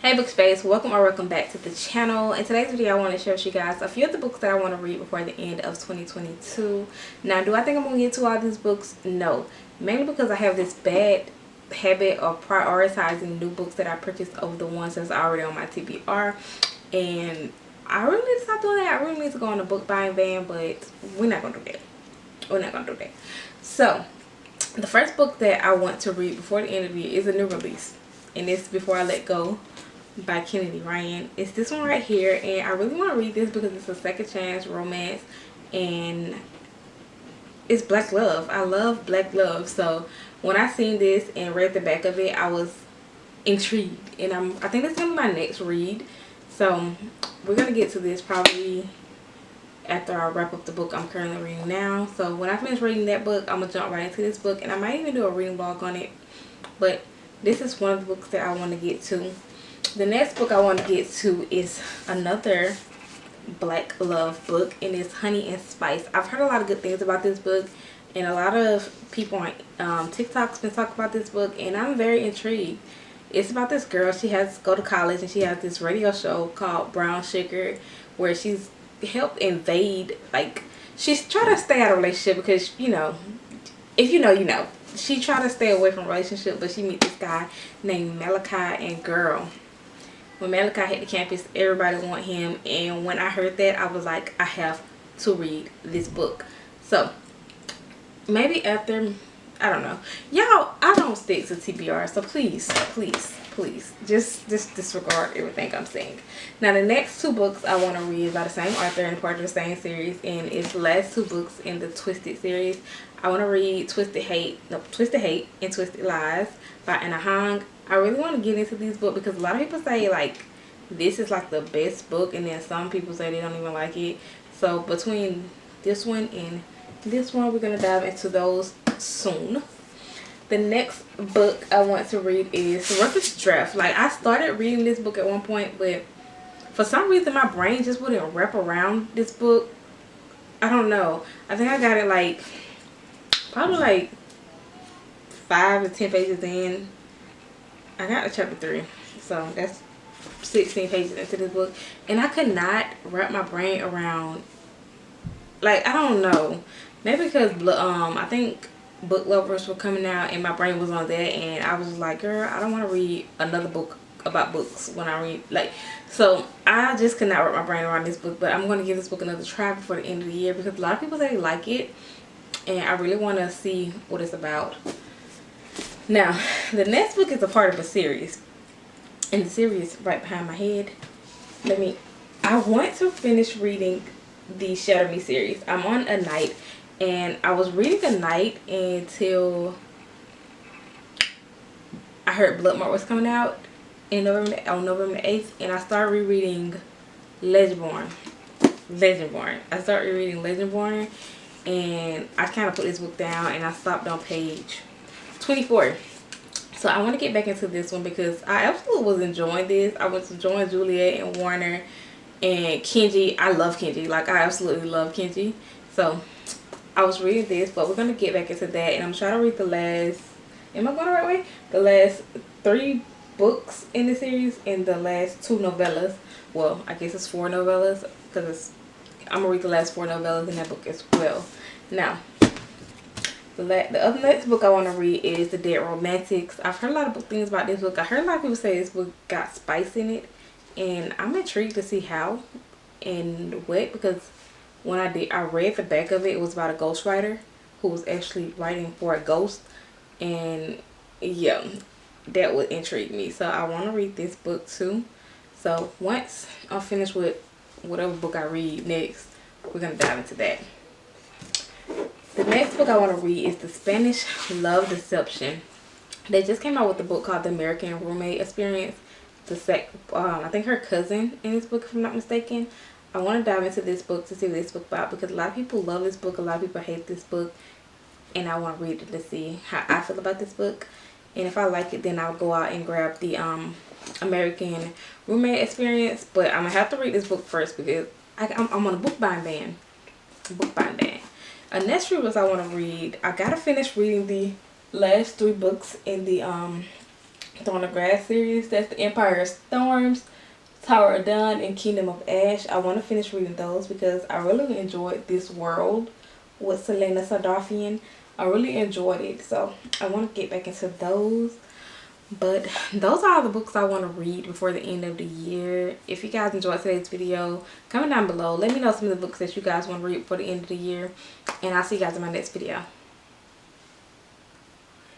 Hey book space, welcome or welcome back to the channel. In today's video I want to share with you guys a few of the books that I want to read before the end of 2022. Now, do I think I'm going to get to all these books? No, mainly because I have this bad habit of prioritizing new books that I purchased over the ones that's already on my TBR, and I really need to stop doing that. I really need to go on a book buying van, but we're not going to do that. So the first book that I want to read before the end of the year is a new release, and it's Before I Let Go by Kennedy Ryan. It's this one right here, and I really want to read this because it's a second chance romance and it's black love. I love black love, so when I seen this and read the back of it, I was intrigued, and I think that's gonna be my next read. So we're gonna get to this probably after I wrap up the book I'm currently reading now. So when I finish reading that book, I'm gonna jump right into this book, and I might even do a reading vlog on it. But this is one of the books that I want to get to. The next book I want to get to is another black love book, and it's Honey and Spice. I've heard a lot of good things about this book, and a lot of people on TikTok's been talking about this book, and I'm very intrigued. It's about this girl. She has to go to college, and she has this radio show called Brown Sugar, where she's helped invade, like, she's trying to stay out of a relationship because, you know, if you know, you know. She tried to stay away from a relationship, but she meet this guy named Malachi, and girl, when Malachi hit the campus, everybody want him. And when I heard that, I was like, I have to read this book. So maybe after, I don't know, y'all, I don't stick to TBR, so please just disregard everything I'm saying. Now, the next two books I want to read is by the same author and part of the same series, and it's the last two books in the Twisted series. I want to read Twisted Hate and Twisted Lies by Anna Hong. I really want to get into these books because a lot of people say, like, this is like the best book, and then some people say they don't even like it. So between this one and this one, we're going to dive into those soon. The next book I want to read is Rough Draft. Like, I started reading this book at one point, but for some reason my brain just wouldn't wrap around this book. I don't know. I think I got it like probably like 5 to 10 pages in. I got to chapter 3, so that's 16 pages into this book, and I could not wrap my brain around, like, I don't know, maybe because I think Book Lovers were coming out and my brain was on that, and I was like, girl, I don't want to read another book about books when I read, like, so I just could not wrap my brain around this book. But I'm going to give this book another try before the end of the year because a lot of people say they like it, and I really want to see what it's about. Now, the next book is a part of a series, and the series right behind my head. I want to finish reading the Shatter Me series. I'm on a night, and I was reading a night until I heard Bloodmark was coming out on November 8th, and I started rereading Legendborn. I started reading Legendborn, and I kind of put this book down, and I stopped on page 24. So I want to get back into this one because I absolutely was enjoying this. I was enjoying Juliet and Warner and Kenji. I love Kenji. Like, I absolutely love Kenji. So I was reading this, but we're going to get back into that, and I'm trying to read the last, am I going the right way? The last 3 books in the series and the last 2 novellas. Well, I guess it's 4 novellas because I'm going to read the last 4 novellas in that book as well. Now, the other next book I want to read is The Dead Romantics. I've heard a lot of things about this book. I heard a lot of people say this book got spice in it, and I'm intrigued to see how and what, because when I read the back of it, it was about a ghostwriter who was actually writing for a ghost, and yeah, that would intrigue me. So I want to read this book too. So once I'm finished with whatever book I read next, we're going to dive into that. The next book I want to read is The Spanish Love Deception. They just came out with a book called The American Roommate Experience. I think her cousin in this book, if I'm not mistaken. I want to dive into this book to see what this book about because a lot of people love this book, a lot of people hate this book, and I want to read it to see how I feel about this book. And if I like it, then I'll go out and grab the American Roommate Experience. But I'm going to have to read this book first because I'm on a book buying ban. Next few books I want to read, I got to finish reading the last 3 books in the Throne of Grass series. That's the Empire of Storms, Tower of Dawn, and Kingdom of Ash. I want to finish reading those because I really enjoyed this world with Selena Sardarfian. I really enjoyed it, so I want to get back into those. But those are all the books I want to read before the end of the year. If you guys enjoyed today's video, comment down below. Let me know some of the books that you guys want to read before the end of the year. And I'll see you guys in my next video.